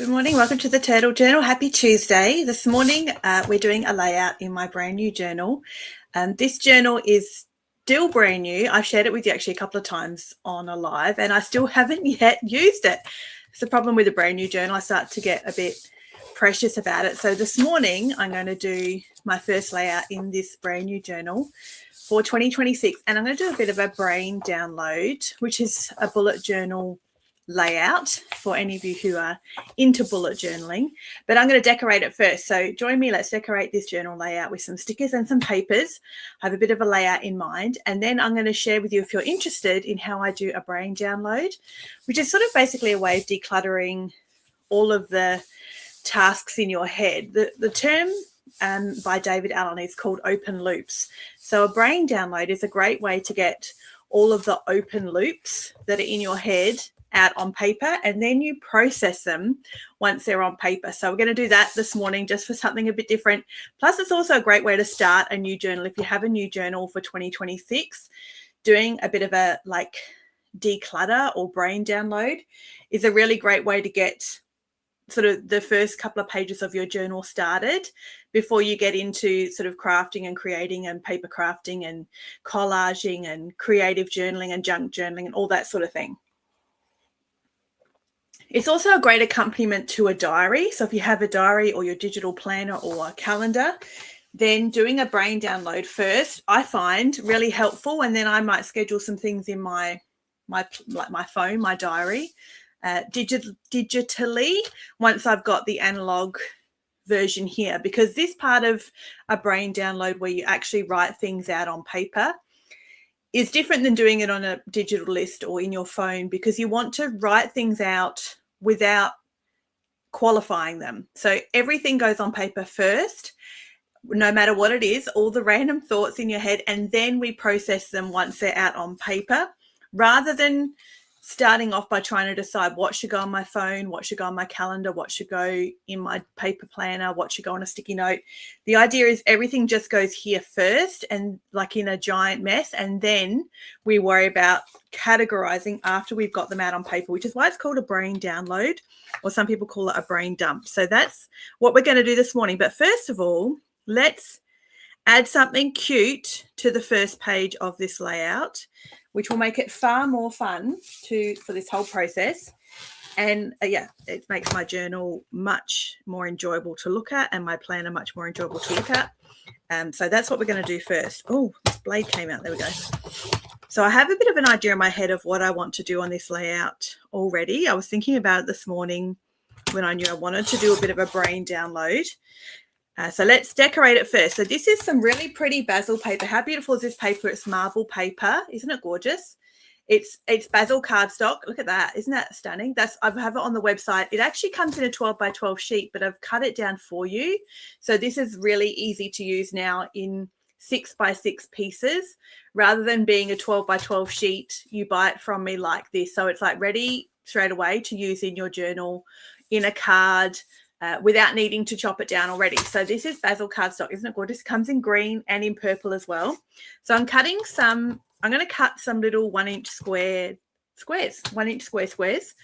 Good morning. Welcome to the Turtle Journal. Happy Tuesday. This morning, we're doing a layout in my brand new journal. This journal is still brand new. I've shared it with you actually a couple of times on a live, and I still haven't yet used it. It's the problem with a brand new journal. I start to get a bit precious about it. So this morning, I'm going to do my first layout in this brand new journal for 2026, and I'm going to do a bit of a brain download, which is a bullet journal layout for any of you who are into bullet journaling, but I'm going to decorate it first. So join me. Let's decorate this journal layout with some stickers and some papers. I have a bit of a layout in mind, and then I'm going to share with you, if you're interested, in how I do a brain download, which is sort of basically a way of decluttering all of the tasks in your head. The term by David Allen is called open loops. So a brain download is a great way to get all of the open loops that are in your head out on paper, and then you process them once they're on paper. So we're going to do that this morning just for something a bit different. Plus, it's also a great way to start a new journal. If you have a new journal for 2026, doing a bit of a like declutter or brain download is a really great way to get sort of the first couple of pages of your journal started before you get into sort of crafting and creating and paper crafting and collaging and creative journaling and junk journaling and all that sort of thing. It's also a great accompaniment to a diary. So if you have a diary or your digital planner or a calendar, then doing a brain download first, I find really helpful. And then I might schedule some things in my phone, my diary, digitally once I've got the analog version here, because this part of a brain download where you actually write things out on paper is different than doing it on a digital list or in your phone, because you want to write things out without qualifying them. So everything goes on paper first, no matter what it is, all the random thoughts in your head, and then we process them once they're out on paper, rather than starting off by trying to decide what should go on my phone, what should go on my calendar, what should go in my paper planner, what should go on a sticky note. The idea is everything just goes here first, and like in a giant mess, and then we worry about categorizing after we've got them out on paper, which is why it's called a brain download, or some people call it a brain dump. So that's what we're going to do this morning. But first of all, let's add something cute to the first page of this layout, which will make it far more fun for this whole process. And it makes my journal much more enjoyable to look at, and my planner much more enjoyable to look at. So that's what we're going to do first. Oh, this blade came out. There we go. So I have a bit of an idea in my head of what I want to do on this layout already. I was thinking about it this morning when I knew I wanted to do a bit of a brain download. So let's decorate it first. So this is some really pretty basil paper. How beautiful is this paper? It's marble paper. Isn't it gorgeous? It's basil cardstock. Look at that. Isn't that stunning? I have it on the website. It actually comes in a 12 by 12 sheet, but I've cut it down for you. So this is really easy to use now in 6 by 6 pieces, rather than being a 12 by 12 sheet. You buy it from me like this. So it's like ready straight away to use in your journal, in a card, without needing to chop it down already. So this is basil cardstock. Isn't it gorgeous? It comes in green and in purple as well. So I'm going to cut some little 1 inch square squares, 1 inch square squares.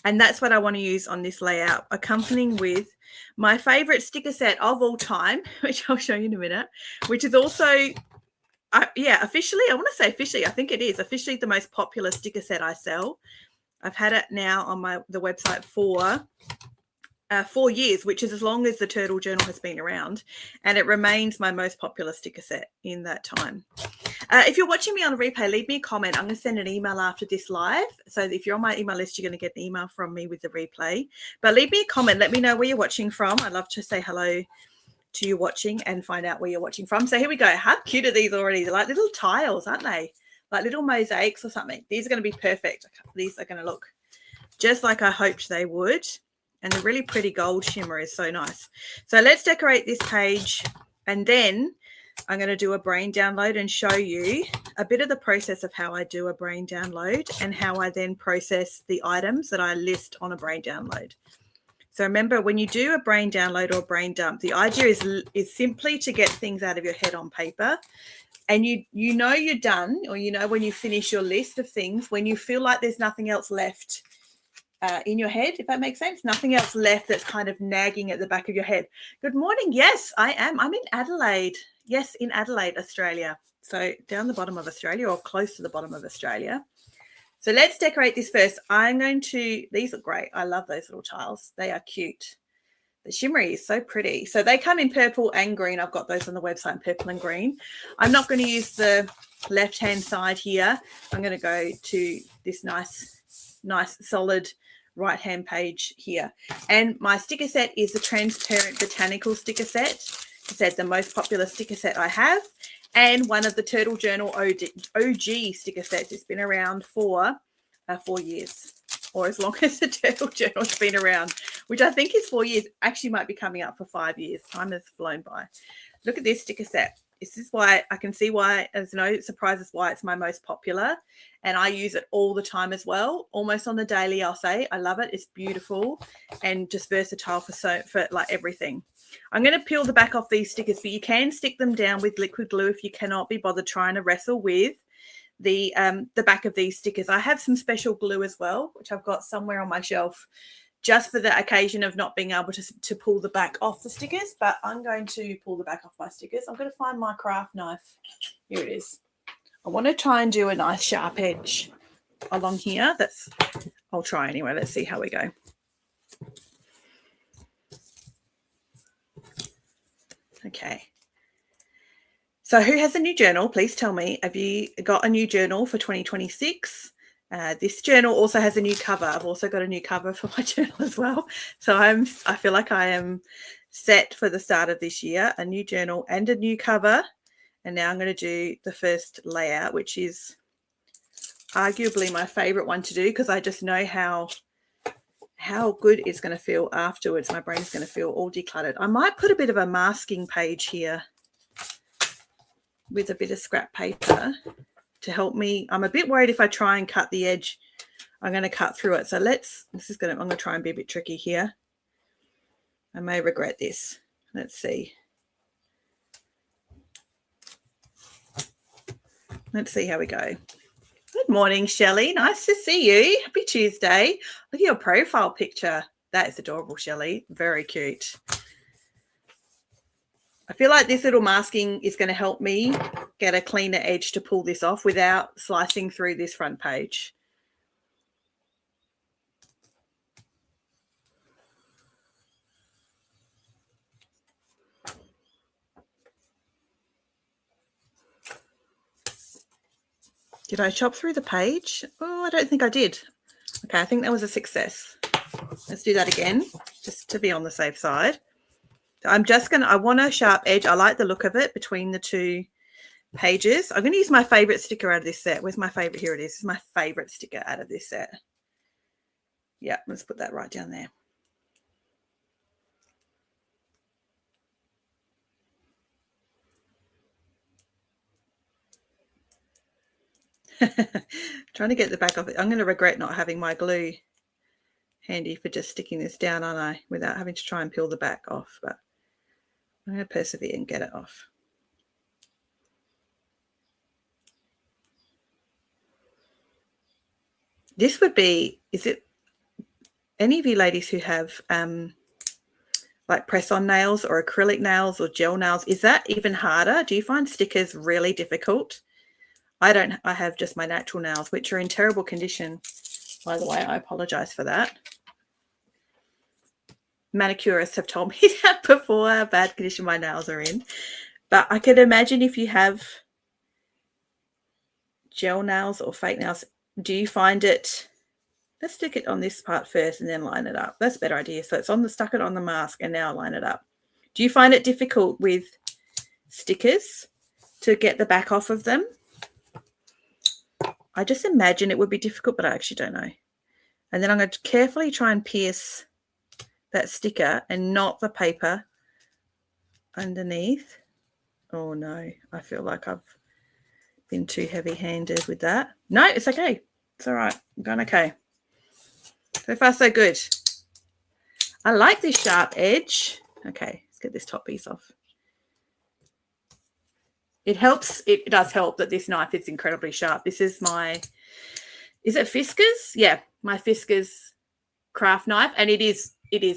And that's what I want to use on this layout, accompanying with my favorite sticker set of all time, which I'll show you in a minute, which is also, officially, I want to say officially, I think it is officially the most popular sticker set I sell. I've had it now on the website for 4 years, which is as long as the Turtle Journal has been around, and it remains my most popular sticker set in that time. If you're watching me on a replay, leave me a comment. I'm going to send an email after this live. So if you're on my email list, you're going to get an email from me with the replay. But leave me a comment. Let me know where you're watching from. I'd love to say hello to you watching and find out where you're watching from. So here we go. How cute are these already? They're like little tiles, aren't they? Like little mosaics or something. These are going to be perfect. These are going to look just like I hoped they would. And the really pretty gold shimmer is so nice. So let's decorate this page, and then I'm going to do a brain download and show you a bit of the process of how I do a brain download and how I then process the items that I list on a brain download. So remember, when you do a brain download or a brain dump, the idea is simply to get things out of your head on paper. And you know you're done, or you know when you finish your list of things, when you feel like there's nothing else left in your head, if that makes sense. Nothing else left that's kind of nagging at the back of your head. Good morning. Yes, I am. I'm in Adelaide. Yes, in Adelaide, Australia. So down the bottom of Australia, or close to the bottom of Australia. So let's decorate this first. I'm going to, these look great. I love those little tiles. They are cute. The shimmery is so pretty. So they come in purple and green. I've got those on the website, purple and green. I'm not going to use the left-hand side here. I'm going to go to this nice solid right-hand page here. And my sticker set is the transparent botanical sticker set. I said the most popular sticker set I have. And one of the Turtle Journal OG sticker sets. It's been around for 4 years, or as long as the Turtle Journal's been around, which I think is 4 years. Actually might be coming up for 5 years. Time has flown by. Look at this sticker set. This is why I can see why, as no surprises, why it's my most popular. And I use it all the time as well, almost on the daily, I'll say. I love it. It's beautiful and just versatile for like everything. I'm going to peel the back off these stickers, but you can stick them down with liquid glue if you cannot be bothered trying to wrestle with the back of these stickers. I have some special glue as well, which I've got somewhere on my shelf, just for the occasion of not being able to pull the back off the stickers. But I'm going to pull the back off my stickers. I'm going to find my craft knife. Here it is. I want to try and do a nice sharp edge along here. I'll try anyway. Let's see how we go. Okay. So who has a new journal? Please tell me. Have you got a new journal for 2026? This journal also has a new cover. I've also got a new cover for my journal as well. So I feel like I am set for the start of this year, a new journal and a new cover. And now I'm going to do the first layout, which is arguably my favorite one to do, because I just know how good it's going to feel afterwards. My brain's going to feel all decluttered. I might put a bit of a masking page here with a bit of scrap paper to help me. I'm a bit worried if I try and cut the edge, I'm going to cut through it. So I'm going to try and be a bit tricky here. I may regret this. Let's see. Let's see how we go. Good morning, Shelley. Nice to see you. Happy Tuesday. Look at your profile picture. That is adorable, Shelley. Very cute. I feel like this little masking is going to help me get a cleaner edge to pull this off without slicing through this front page. Did I chop through the page? Oh, I don't think I did. Okay, I think that was a success. Let's do that again, just to be on the safe side. I want a sharp edge. I like the look of it between the two pages. I'm going to use my favorite sticker out of this set. Where's my favorite? Here it is. This is my favorite sticker out of this set. Yeah, let's put that right down there. Trying to get the back off it. I'm going to regret not having my glue handy for just sticking this down, aren't I? Without having to try and peel the back off. But I'm going to persevere and get it off. This would be, is it any of you ladies who have like press-on nails or acrylic nails or gel nails, is that even harder? Do you find stickers really difficult? I have just my natural nails, which are in terrible condition. By the way, I apologize for that. Manicurists have told me that before, how bad condition my nails are in. But I can imagine if you have gel nails or fake nails, do you find it, let's stick it on this part first and then line it up. That's a better idea. So it's stuck it on the mask and now line it up. Do you find it difficult with stickers to get the back off of them? I just imagine it would be difficult, but I actually don't know. And then I'm going to carefully try and pierce that sticker and not the paper underneath. Oh no, I feel like I've been too heavy-handed with that. No, it's okay. It's all right. I'm going okay. So far, so good. I like this sharp edge. Okay, let's get this top piece off. It helps. It does help that this knife is incredibly sharp. This is my, is it Fiskars? Yeah, my Fiskars craft knife, and it is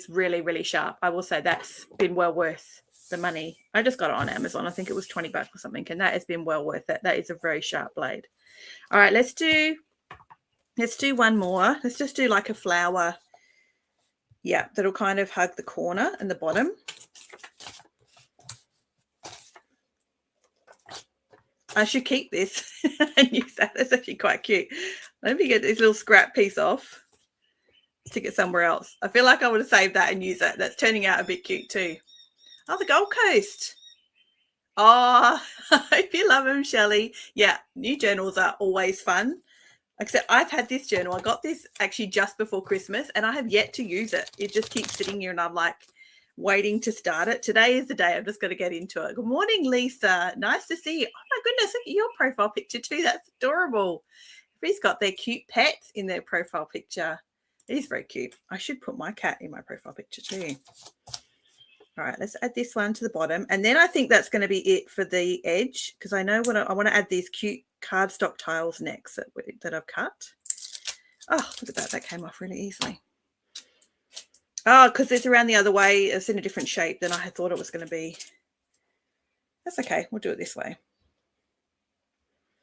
really, really sharp. I will say that's been well worth the money. I just got it on Amazon. I think it was $20 or something, and that has been well worth it. That is a very sharp blade. All right, let's do one more. Let's just do like a flower. Yeah, that'll kind of hug the corner and the bottom. I should keep this and use that. That's actually quite cute. Let me get this little scrap piece off. Stick it somewhere else. I feel like I would have saved that and used that. That's turning out a bit cute too. Oh, the Gold Coast. Oh, I hope you love them, Shelley. Yeah, new journals are always fun. Except I've had this journal. I got this actually just before Christmas, and I have yet to use it. It just keeps sitting here, and I'm like waiting to start it. Today is the day. I'm just going to get into it. Good morning, Lisa. Nice to see you. Oh, my goodness. Look at your profile picture too. That's adorable. Everybody's got their cute pets in their profile picture. It is very cute. I should put my cat in my profile picture too. All right, let's add this one to the bottom. And then I think that's going to be it for the edge, because I know what I want to add these cute cardstock tiles next that I've cut. Oh, look at that. That came off really easily. Oh, because it's around the other way. It's in a different shape than I had thought it was going to be. That's okay. We'll do it this way.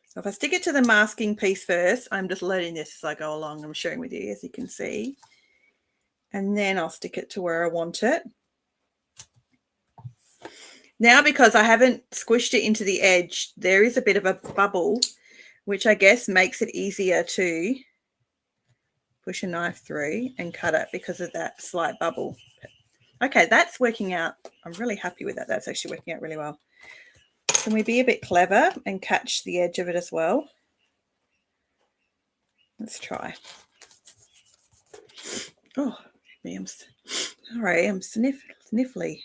So if I stick it to the masking piece first, I'm just loading this as I go along. I'm sharing with you, as you can see. And then I'll stick it to where I want it. Now, because I haven't squished it into the edge, there is a bit of a bubble, which I guess makes it easier to push a knife through and cut it because of that slight bubble. Okay, that's working out. I'm really happy with that. That's actually working out really well. Can we be a bit clever and catch the edge of it as well? Let's try. Oh, all right, I'm sniffly.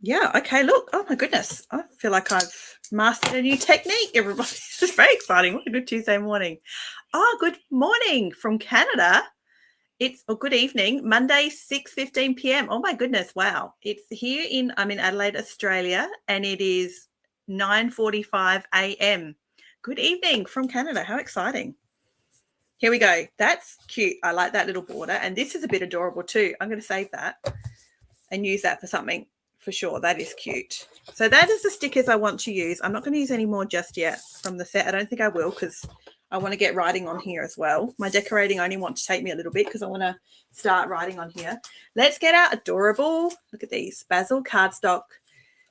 Yeah, okay, look. Oh, my goodness. I feel like I've mastered a new technique, everybody. This is very exciting. What a good Tuesday morning. Oh, good morning from Canada. Good evening, Monday, 6:15 p.m. Oh, my goodness. Wow. It's here I'm in Adelaide, Australia, and it is 9:45 a.m. Good evening from Canada. How exciting. Here we go. That's cute. I like that little border. And this is a bit adorable too. I'm going to save that and use that for something. For sure, that is cute. So that is the stickers I want to use. I'm not going to use any more just yet from the set. I don't think I will, because I want to get writing on here as well. My decorating only wants to take me a little bit because I want to start writing on here. Let's get our adorable, look at these, basil cardstock,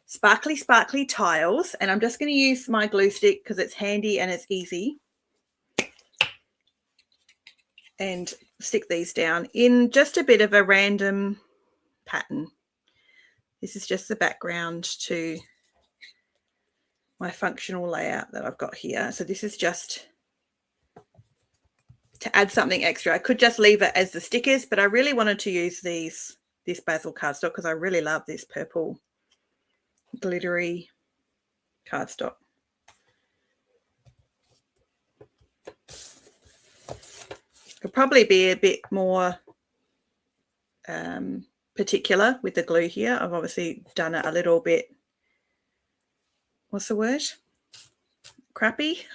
sparkly tiles. And I'm just going to use my glue stick because it's handy and it's easy. And stick these down in just a bit of a random pattern. This is just the background to my functional layout that I've got here. So this is just to add something extra. I could just leave it as the stickers, but I really wanted to use this basil cardstock because I really love this purple glittery cardstock. Could probably be a bit more particular with the glue here. I've obviously done it a little bit, what's the word? Crappy.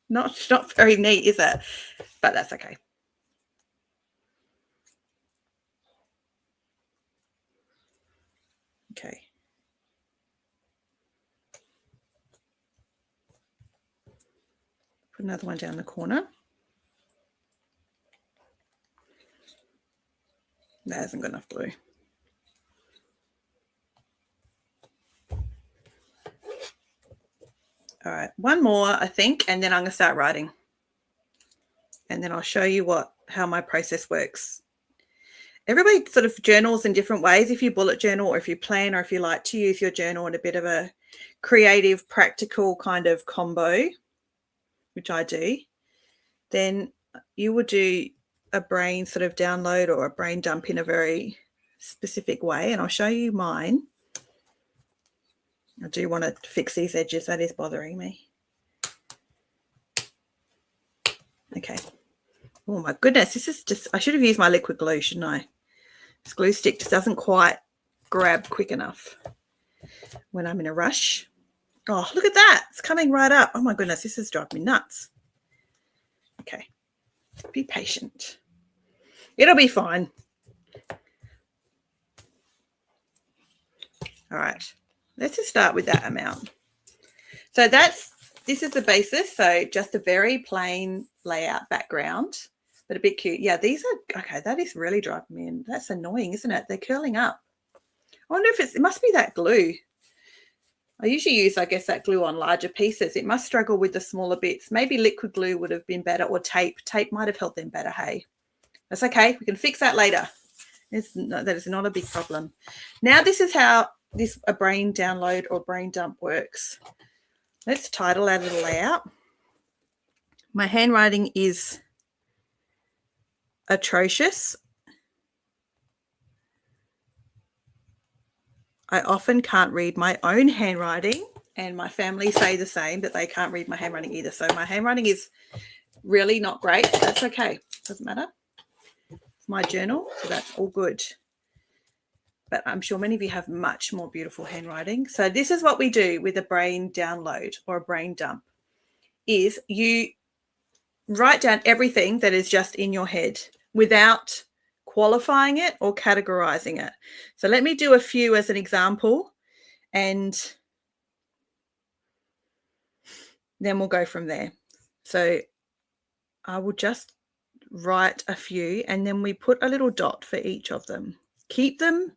Not very neat, is it? But that's okay. Okay. Put another one down the corner. That hasn't got enough glue. All right, one more, I think, and then I'm going to start writing. And then I'll show you how my process works. Everybody sort of journals in different ways. If you bullet journal, or if you plan, or if you like to use your journal in a bit of a creative, practical kind of combo, which I do, then you will do a brain sort of download or a brain dump in a very specific way. And I'll show you mine. I do want to fix these edges. That is bothering me. Okay. Oh my goodness. This is just, I should have used my liquid glue, shouldn't I? This glue stick just doesn't quite grab quick enough when I'm in a rush. Oh, look at that. It's coming right up. Oh my goodness. This is driving me nuts. Okay. Be patient. It'll be fine. All right. Let's just start with that amount. So this is the basis. So just a very plain layout background, but a bit cute. Yeah, these are, okay, that is really driving me in. That's annoying, isn't it? They're curling up. I wonder if it must be that glue. I usually use, I guess, that glue on larger pieces. It must struggle with the smaller bits. Maybe liquid glue would have been better, or tape. Tape might have helped them better, hey? That's okay. We can fix that later. That is not a big problem. Now this is how a brain download or brain dump works. Let's title our little layout. My handwriting is atrocious. I often can't read my own handwriting, and my family say the same, that they can't read my handwriting either. So my handwriting is really not great. That's okay. Doesn't matter. It's my journal, so that's all good. But I'm sure many of you have much more beautiful handwriting. So this is what we do with a brain download or a brain dump, is you write down everything that is just in your head without qualifying it or categorizing it. So let me do a few as an example, and then we'll go from there. So I will just write a few, and then we put a little dot for each of them. Keep them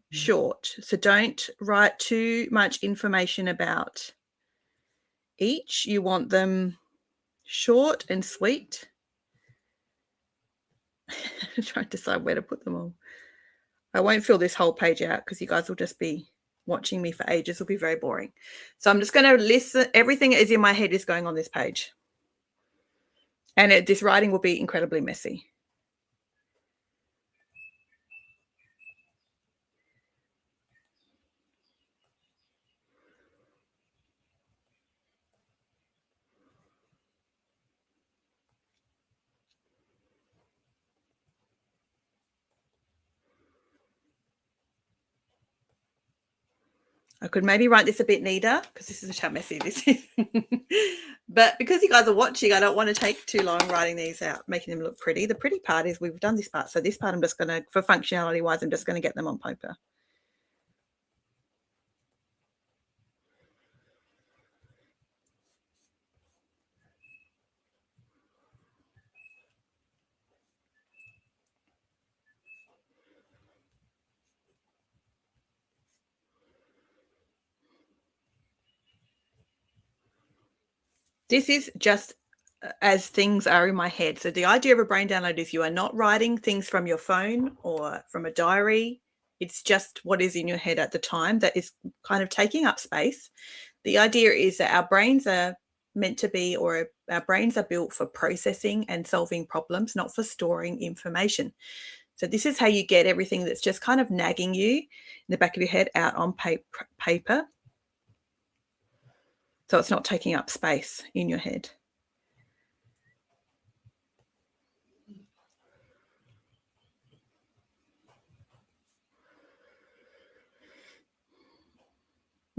short. So don't write too much information about each. You want them short and sweet. I'm trying to decide where to put them all. I won't fill this whole page out because you guys will just be watching me for ages. It'll be very boring. So I'm just going to list everything that is in my head is going on this page. And this writing will be incredibly messy. I could maybe write this a bit neater because this is how messy this is. But because you guys are watching, I don't want to take too long writing these out, making them look pretty. The pretty part is we've done this part. So this part I'm just going to, for functionality wise, I'm just going to get them on paper. This is just as things are in my head. So the idea of a brain download is you are not writing things from your phone or from a diary. It's just what is in your head at the time that is kind of taking up space. The idea is that our brains are meant to be, or our brains are built for processing and solving problems, not for storing information. So this is how you get everything that's just kind of nagging you in the back of your head out on paper. So it's not taking up space in your head.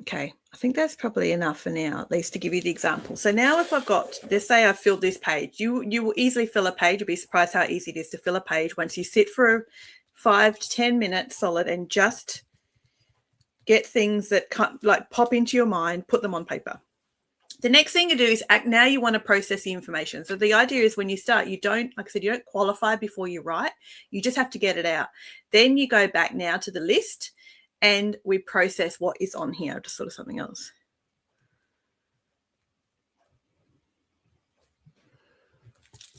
Okay, I think that's probably enough for now, at least to give you the example. So now if I've got, let's say I've filled this page, you will easily fill a page. You'll be surprised how easy it is to fill a page once you sit for 5 to 10 minutes solid and just get things that like pop into your mind, put them on paper. The next thing you do is now you want to process the information. So the idea is when you start, you don't, like I said, you don't qualify before you write. You just have to get it out. Then you go back now to the list and we process what is on here, just sort of something else.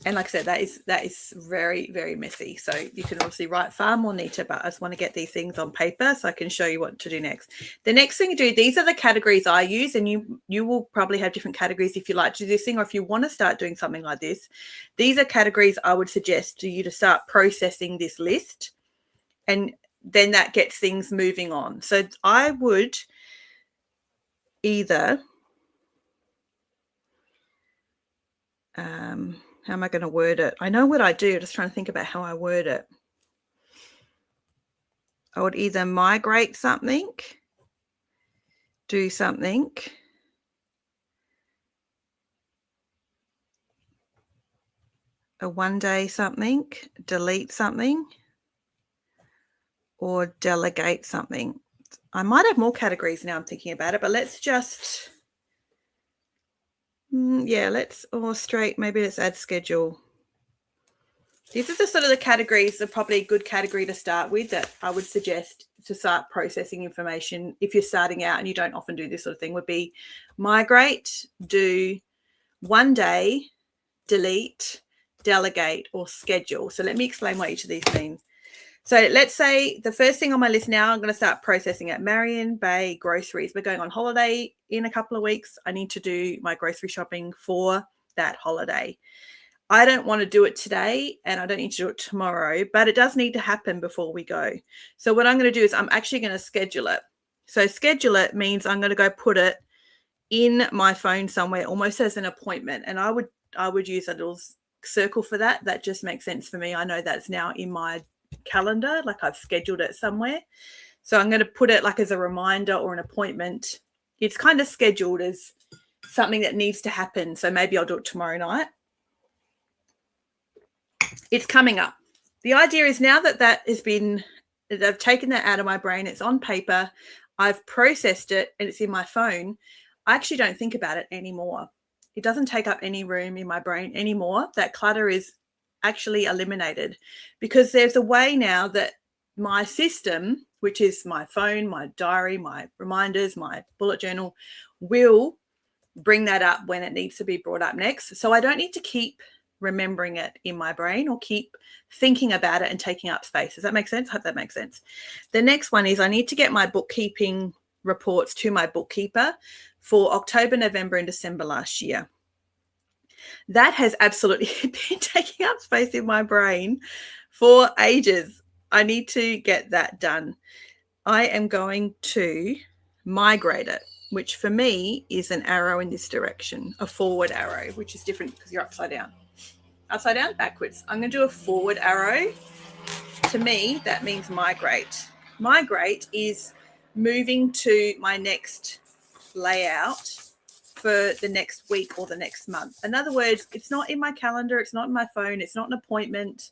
And like I said, that is very, very messy. So you can obviously write far more neater, but I just want to get these things on paper so I can show you what to do next. The next thing you do, these are the categories I use, and you will probably have different categories if you like to do this thing, or if you want to start doing something like this. These are categories I would suggest to you to start processing this list, and then that gets things moving on. So I would either how am I going to word it? I know what I do, just trying to think about how I word it. I would either migrate something, do something, a one-day something, delete something, or delegate something. I might have more categories now I'm thinking about it, but let's just, maybe let's add schedule. These are the sort of the categories, are probably a good category to start with that I would suggest to start processing information if you're starting out and you don't often do this sort of thing, would be migrate, do, one day, delete, delegate, or schedule. So let me explain what each of these means. So let's say the first thing on my list now, I'm going to start processing at Marion Bay groceries. We're going on holiday in a couple of weeks. I need to do my grocery shopping for that holiday. I don't want to do it today and I don't need to do it tomorrow, but it does need to happen before we go. So what I'm going to do is I'm actually going to schedule it. So schedule it means I'm going to go put it in my phone somewhere almost as an appointment. And I would use a little circle for that. That just makes sense for me. I know that's now in my calendar, like I've scheduled it somewhere. So I'm going to put it like as a reminder or an appointment. It's kind of scheduled as something that needs to happen. So maybe I'll do it tomorrow night. It's coming up. The idea is now that I've taken that out of my brain, it's on paper, I've processed it and it's in my phone, I actually don't think about it anymore. It doesn't take up any room in my brain anymore. That clutter is actually eliminated because there's a way now that my system, which is my phone, my diary, my reminders, my bullet journal, will bring that up when it needs to be brought up next. So I don't need to keep remembering it in my brain or keep thinking about it and taking up space. Does that make sense? I hope that makes sense. The next one is I need to get my bookkeeping reports to my bookkeeper for October, November, and December last year. That has absolutely been taking up space in my brain for ages. I need to get that done. I am going to migrate it, which for me is an arrow in this direction, a forward arrow, which is different because you're upside down. Upside down, backwards. I'm going to do a forward arrow. To me, that means migrate. Migrate is moving to my next layout for the next week or the next month. In other words, it's not in my calendar. It's not in my phone. It's not an appointment.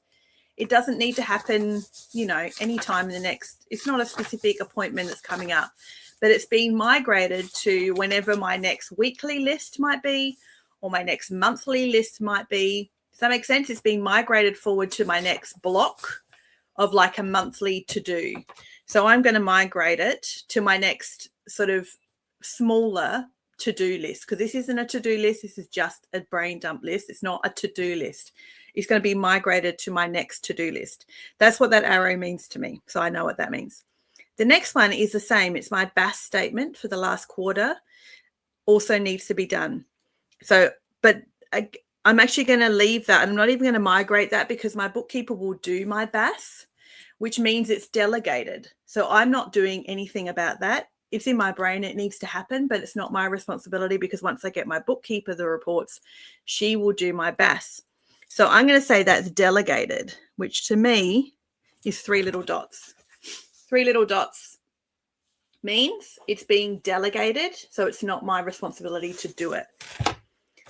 It doesn't need to happen, anytime in the next. It's not a specific appointment that's coming up, but it's being migrated to whenever my next weekly list might be or my next monthly list might be. Does that make sense? It's being migrated forward to my next block of like a monthly to do. So I'm going to migrate it to my next sort of smaller to-do list, because this isn't a to-do list. This is just a brain dump list. It's not a to-do list. It's going to be migrated to my next to-do list. That's what that arrow means to me. So I know what that means. The next one is the same. It's my BAS statement for the last quarter. Also needs to be done. So, but I'm actually going to leave that. I'm not even going to migrate that because my bookkeeper will do my BAS, which means it's delegated. So I'm not doing anything about that. It's in my brain. It needs to happen, but it's not my responsibility because once I get my bookkeeper the reports, she will do my BAS. So I'm going to say that's delegated, which to me is 3 little dots. 3 little dots means it's being delegated, so it's not my responsibility to do it.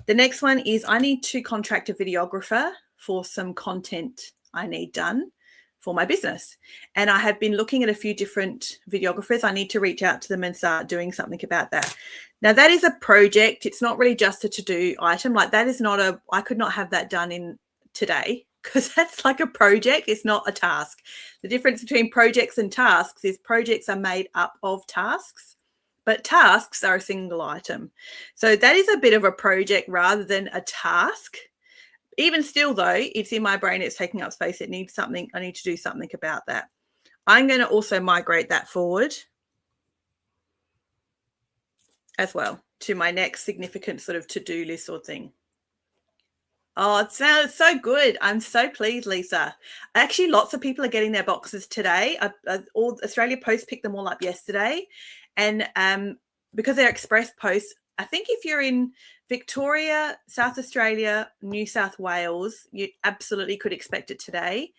The next one is I need to contract a videographer for some content I need done for my business. And I have been looking at a few different videographers. I need to reach out to them and start doing something about that. Now, that is a project. It's not really just a to-do item. Like that is not I could not have that done in today because that's like a project. It's not a task. The difference between projects and tasks is projects are made up of tasks, but tasks are a single item. So that is a bit of a project rather than a task. Even still, though, it's in my brain. It's taking up space. It needs something. I need to do something about that. I'm going to also migrate that forward as well to my next significant sort of to-do list or thing. Oh, it sounds so good. I'm so pleased, Lisa. Actually, lots of people are getting their boxes today. All Australia Post picked them all up yesterday. And because they're express posts, I think if you're in Victoria, South Australia, New South Wales, you absolutely could expect it today.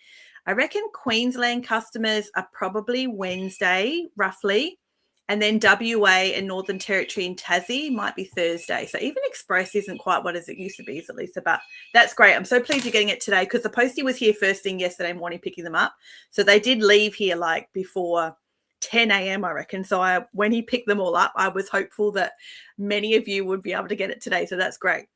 I reckon Queensland customers are probably Wednesday, roughly. And then WA and Northern Territory and Tassie might be Thursday. So even Express isn't quite what it used to be, at least. But that's great. I'm so pleased you're getting it today, because the postie was here first thing yesterday morning picking them up. So they did leave here like before 10 a.m. I reckon. So when he picked them all up, I was hopeful that many of you would be able to get it today. So that's great.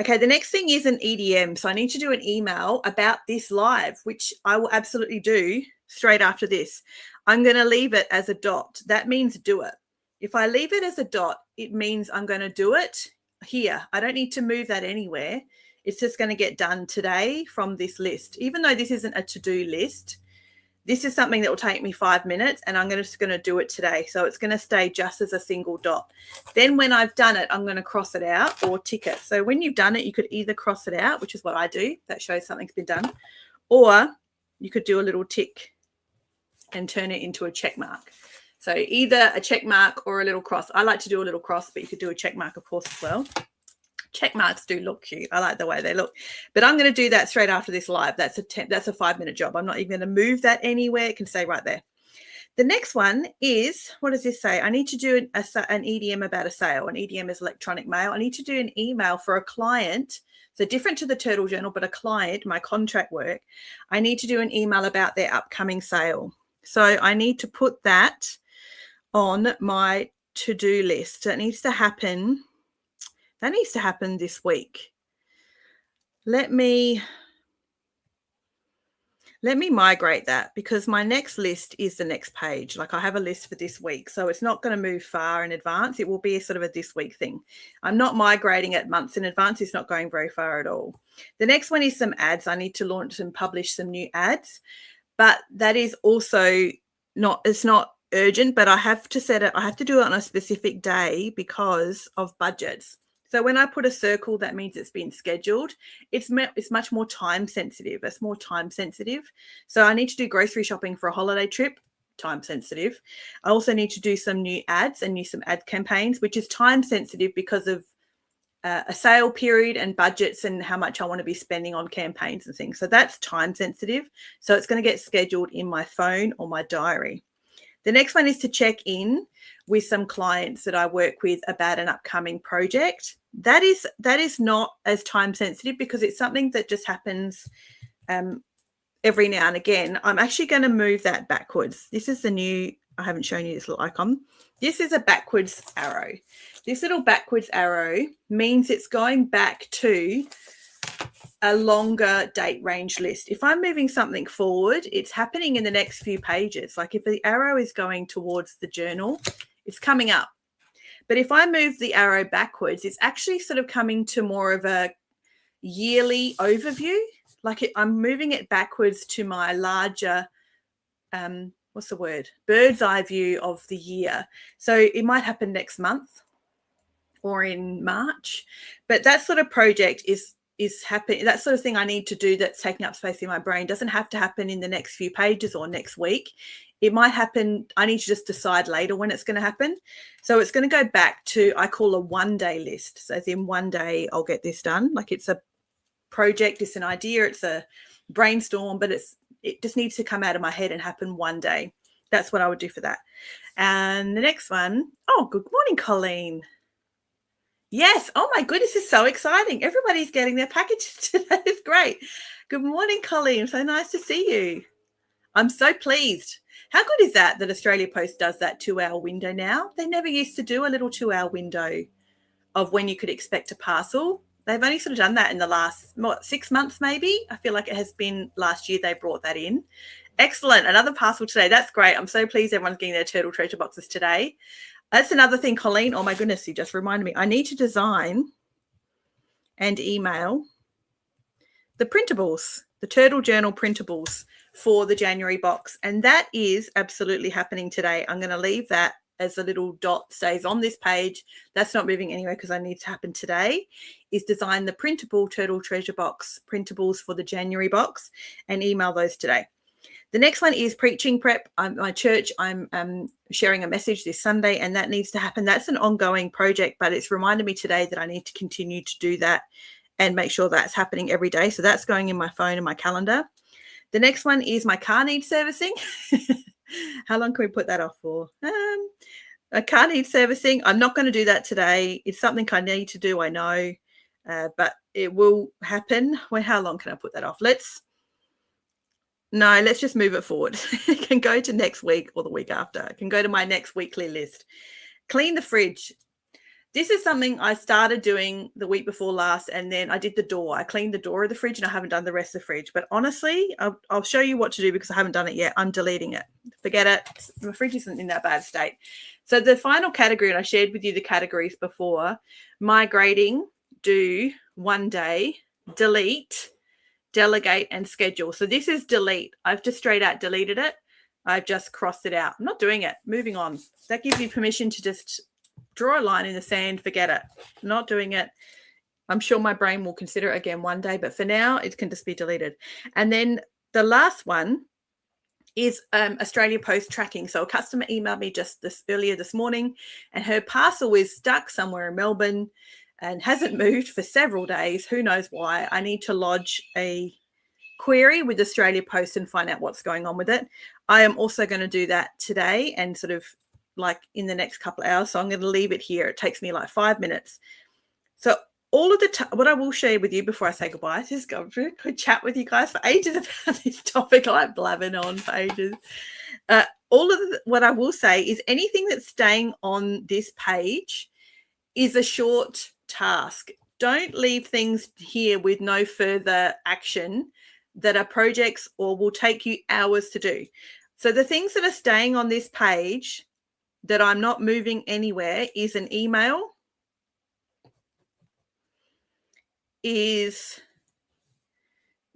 Okay, the next thing is an EDM. So I need to do an email about this live, which I will absolutely do straight after this. I'm going to leave it as a dot. That means do it. If I leave it as a dot, it means I'm going to do it here. I don't need to move that anywhere. It's just going to get done today from this list. Even though this isn't a to-do list, this is something that will take me 5 minutes, and I'm just going to do it today. So it's going to stay just as a single dot. Then when I've done it, I'm going to cross it out or tick it. So when you've done it, you could either cross it out, which is what I do. That shows something's been done. Or you could do a little tick and turn it into a check mark. So either a check mark or a little cross. I like to do a little cross, but you could do a check mark, of course, as well. Check marks do look cute. I like the way they look. But I'm going to do that straight after this live. That's a 5-minute job. I'm not even going to move that anywhere. It can stay right there. The next one is, what does this say? I need to do an EDM about a sale. An EDM is electronic mail. I need to do an email for a client. So different to the Turtle Journal, but a client, my contract work. I need to do an email about their upcoming sale. So I need to put that on my to-do list. That needs to happen. That needs to happen this week. Let me migrate that, because my next list is the next page. Like I have a list for this week, so it's not going to move far in advance. It will be a sort of a this week thing. I'm not migrating it months in advance. It's not going very far at all. The next one is some ads. I need to launch and publish some new ads, but that is also it's not urgent, but I have to set it. I have to do it on a specific day because of budgets. So when I put a circle, that means it's been scheduled. It's much more time sensitive. It's more time sensitive. So I need to do grocery shopping for a holiday trip, time sensitive. I also need to do some new ads and some ad campaigns, which is time sensitive because of a sale period and budgets and how much I want to be spending on campaigns and things. So that's time sensitive. So it's going to get scheduled in my phone or my diary. The next one is to check in with some clients that I work with about an upcoming project. That is not as time sensitive because it's something that just happens every now and again. I'm actually going to move that backwards. This is the new, I haven't shown you this little icon. This is a backwards arrow. This little backwards arrow means it's going back to a longer date range list. If I'm moving something forward, it's happening in the next few pages. Like if the arrow is going towards the journal, it's coming up. But if I move the arrow backwards, it's actually sort of coming to more of a yearly overview. Like I'm moving it backwards to my larger, what's the word? Bird's eye view of the year. So it might happen next month or in March. But that sort of project is happening. That sort of thing I need to do that's taking up space in my brain doesn't have to happen in the next few pages or next week. It might happen. I need to just decide later when it's going to happen. So it's going to go back to, I call a 1-day list. So as in 1 day, I'll get this done. Like it's a project, it's an idea, it's a brainstorm, but it just needs to come out of my head and happen 1 day. That's what I would do for that. And the next one, oh, good morning, Colleen. Yes. Oh my goodness, this is so exciting. Everybody's getting their packages today. It's great. Good morning, Colleen. So nice to see you. I'm so pleased. How good is that Australia Post does that 2-hour window now? They never used to do a little 2-hour window of when you could expect a parcel. They've only sort of done that in the last 6 months, maybe. I feel like it has been last year they brought that in. Excellent. Another parcel today. That's great. I'm so pleased everyone's getting their turtle treasure boxes today. That's another thing, Colleen. Oh, my goodness, you just reminded me. I need to design and email the printables, the Turtle Journal printables for the January box. And that is absolutely happening today. I'm going to leave that as a little dot stays on this page. That's not moving anywhere because I need to happen today, is design the printable Turtle Treasure Box printables for the January box and email those today. The next one is preaching prep. My church, I'm sharing a message this Sunday, and that needs to happen. That's an ongoing project, but it's reminded me today that I need to continue to do that and make sure that's happening every day. So that's going in my phone and my calendar. The next one is my car needs servicing. How long can we put that off for? A car needs servicing. I'm not going to do that today. It's something I need to do, I know, but it will happen. Well, how long can I put that off? Let's just move it forward. It can go to next week or the week after. It can go to my next weekly list. Clean the fridge. This is something I started doing the week before last, and then I did the door. I cleaned the door of the fridge, and I haven't done the rest of the fridge. But honestly, I'll show you what to do because I haven't done it yet. I'm deleting it. Forget it. My fridge isn't in that bad state. So the final category, and I shared with you the categories before, migrating, do, one day, delete, delegate, and schedule. So this is delete. I've just straight out deleted it. I've just crossed it out. I'm not doing it. Moving on. That gives you permission to just draw a line in the sand, forget it. Not doing it. I'm sure my brain will consider it again one day, but for now, it can just be deleted. And then the last one is Australia Post tracking. So a customer emailed me just earlier this morning, and her parcel is stuck somewhere in Melbourne and hasn't moved for several days. Who knows why? I need to lodge a query with Australia Post and find out what's going on with it. I am also going to do that today and sort of like in the next couple of hours. So I'm going to leave it here. It takes me like 5 minutes. So all of what I will share with you before I say goodbye, just go for a good chat with you guys for ages about this topic. I'm blabbing on for ages. What I will say is anything that's staying on this page is a short task. Don't leave things here with no further action that are projects or will take you hours to do. So the things that are staying on this page that I'm not moving anywhere is an email, is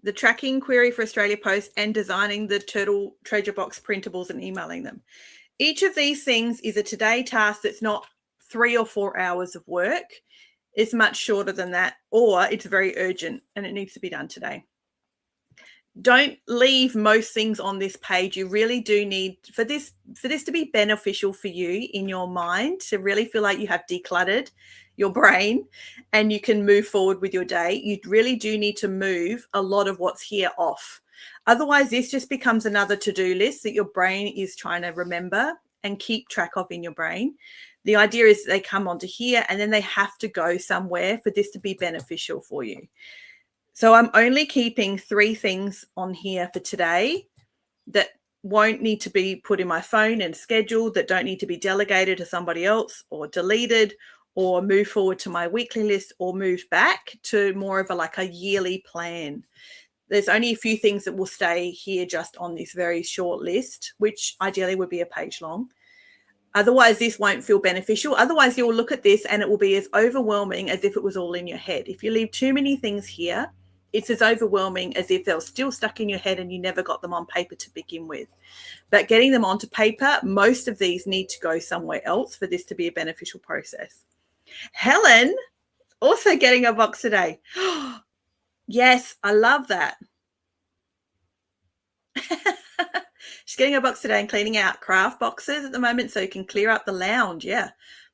the tracking query for Australia Post, and designing the turtle treasure box printables and emailing them. Each of these things is a today task that's not 3 or 4 hours of work. It's much shorter than that, or it's very urgent and it needs to be done today. Don't leave most things on this page. You really do need for this to be beneficial for you in your mind, to really feel like you have decluttered your brain and you can move forward with your day. You really do need to move a lot of what's here off. Otherwise, this just becomes another to-do list that your brain is trying to remember and keep track of in your brain. The idea is they come onto here and then they have to go somewhere for this to be beneficial for you. So I'm only keeping 3 things on here for today that won't need to be put in my phone and scheduled, that don't need to be delegated to somebody else or deleted or move forward to my weekly list or moved back to more of a yearly plan. There's only a few things that will stay here just on this very short list, which ideally would be a page long. Otherwise, this won't feel beneficial. Otherwise, you'll look at this and it will be as overwhelming as if it was all in your head. If you leave too many things here, it's as overwhelming as if they were still stuck in your head and you never got them on paper to begin with. But getting them onto paper, most of these need to go somewhere else for this to be a beneficial process. Helen, also getting a box today. Yes, I love that. She's getting a box today and cleaning out craft boxes at the moment so you can clear up the lounge. Yeah.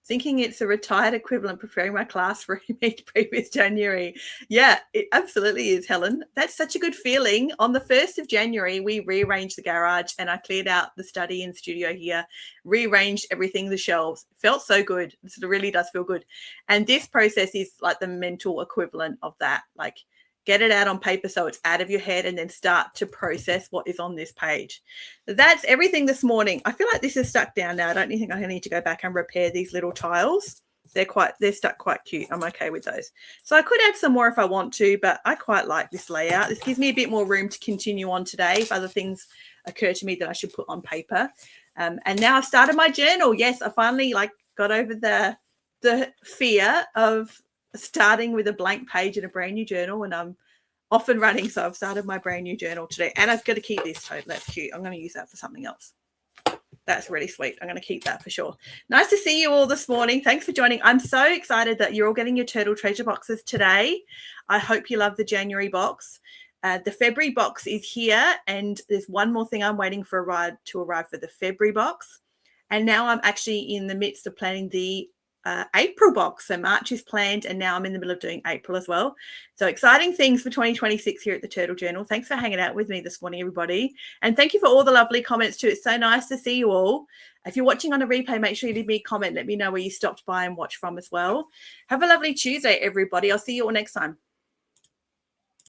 Thinking it's a retired equivalent, preparing my class for each previous January. Yeah, it absolutely is, Helen. That's such a good feeling. On the 1st of January, we rearranged the garage and I cleared out the study and studio here, rearranged everything, the shelves. It felt so good. It really does feel good. And this process is like the mental equivalent of that. Like, get it out on paper so it's out of your head and then start to process what is on this page. That's everything this morning. I feel like this is stuck down now. I don't think I need to go back and repair these little tiles. They're stuck quite cute. I'm okay with those. So I could add some more if I want to, but I quite like this layout. This gives me a bit more room to continue on today if other things occur to me that I should put on paper. And now I've started my journal. Yes, I finally got over the fear of starting with a blank page in a brand new journal, and I'm off and running. So I've started my brand new journal today, and I've got to keep this. So that's cute. I'm going to use that for something else. That's really sweet. I'm going to keep that for sure. Nice to see you all this morning. Thanks for joining. I'm so excited that you're all getting your turtle treasure boxes today. I hope you love the January box. The February box is here, and there's one more thing I'm waiting for to arrive for the February box. And now I'm actually in the midst of planning the April box. So March is planned, and now I'm in the middle of doing April as well. So exciting things for 2026 here at the Turtle Journal. Thanks for hanging out with me this morning, everybody. And thank you for all the lovely comments too. It's so nice to see you all. If you're watching on a replay, make sure you leave me a comment. Let me know where you stopped by and watch from as well. Have a lovely Tuesday, everybody. I'll see you all next time.